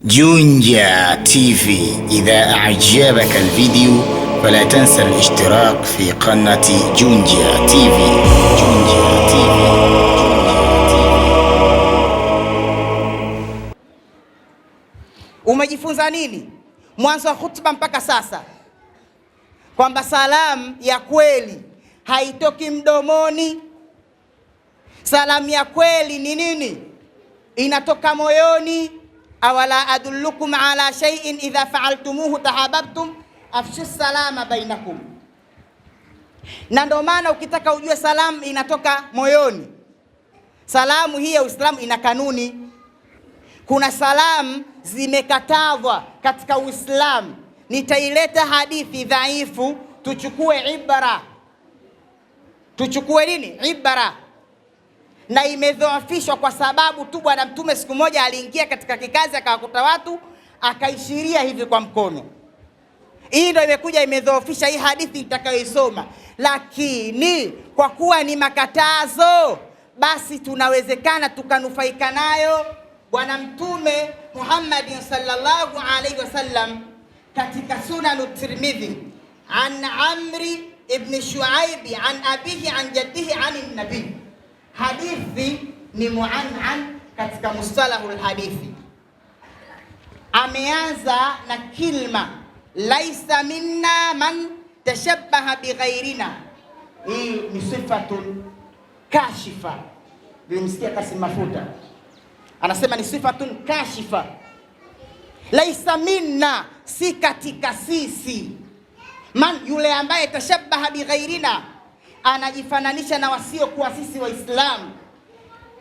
جونجا تي في. إذا أعجبك الفيديو فلا تنسى الاشتراك في قناة جونجا تي في. جونجا تي في. Umejifunza nini mwanzo wa hutuba mpaka sasa? Kwamba salamu ya kweli haitoki mdomoni. Salamu ya kweli ni nini? Inatoka moyoni. Awala adullukum ala shay'in idha fa'altumuhu tahabbtum afshu salama bainakum. Na ndio maana ukitaka ujue salamu inatoka moyoni, salamu hii ya Uislamu ina kanuni. Kuna salamu zimekatazwa katika Uislamu. Nitaileta hadithi dhaifu, tuchukue ibara. Tuchukue nini? Ibara. Na imedhoofishwa kwa sababu tu Bwana Mtume siku moja aliingia katika kikazi akawakuta watu akaishiria hivi kwa mkono. Hii ndio imekuja imedhoofisha hii hadithi nitakayoisoma. Lakini kwa kuwa ni makatazo, basi tunawezekana tukanufaika nayo. Bwana Mtume Muhammad sallallahu alaihi wasallam katika Sunan Tirmidhi an Amri ibn Shuaib an abihi an jaddihi an nabi. Hadithi ni muan'an katika mustalahul hadithi. Ameanza na kilma laisa minna man tashabbaha bighairina. Hii ni sifatun kashifa. Nilimsikia Kasim Mafuta anasema ni sifatun kashifa. Laisa minna, si katika sisi. Man, yule ambaye tashabbaha bighairina, anajifananisha na wasio kuwa sisi Waislamu.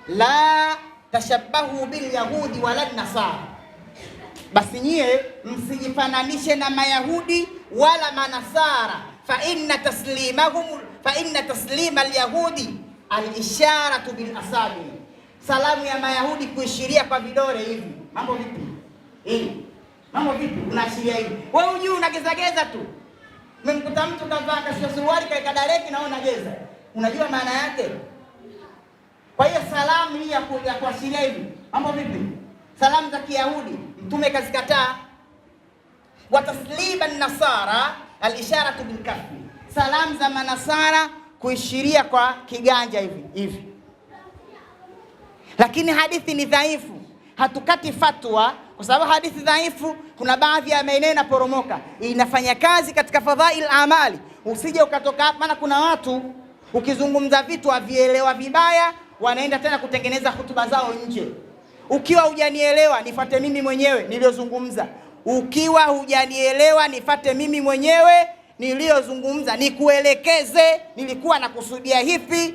La tashabbahu bil yahudi wala nasara, basi nyie msijifananishe na Mayahudi wala Manasara. Fa inna taslima al-yahudi al-isharatu bil asabi. Salamu ya Mayahudi kuishiria kwa vidole hivi. Mambo vipi? Mambo vipi? Unaashiria hivi. Wewe unajua unagezageza tu. Umemkuta mtu kavaa kashia suruali kaeka dareki na unageza. Unajua maana yake? Kwa hiyo salamu hii ya kuashiria hivi. Mambo vipi? Salamu za Kiyahudi Mtume kazikataa. Wa taslima nasara al-isharatu bil kaffi. Salamu za Manasara kuishiria kwa kiganja hivi. Lakini hadithi ni dhaifu. Hatukati fatwa kwa sababu hadithi dhaifu. Kuna baadhi ya maeneo inaporomoka, inafanya kazi katika fadhail amali. Usije ukatoka hapa, maana kuna watu ukizungumza vitu wavielewa vibaya, wanaenda tena kutengeneza hutuba zao nje. Ukiwa hujanielewa nifuate mimi mwenyewe niliyozungumza. Ukiwa hujanielewa nifuate mimi mwenyewe niliyozungumza, nikuelekeze nilikuwa nakusudia hivi.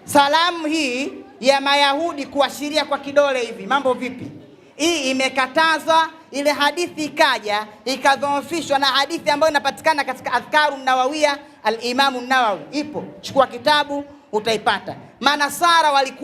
Salamu hii ya Mayahudi kuashiria kwa kidole hivi, mambo vipi? Hii imekatazwa. Ile hadithi ikaja ikadhoofishwa na hadithi ambayo inapatikana katika Adhkaru Nawawiya al-Imam an-Nawawi. Ipo, chukua kitabu utaipata. Manasara walikuwa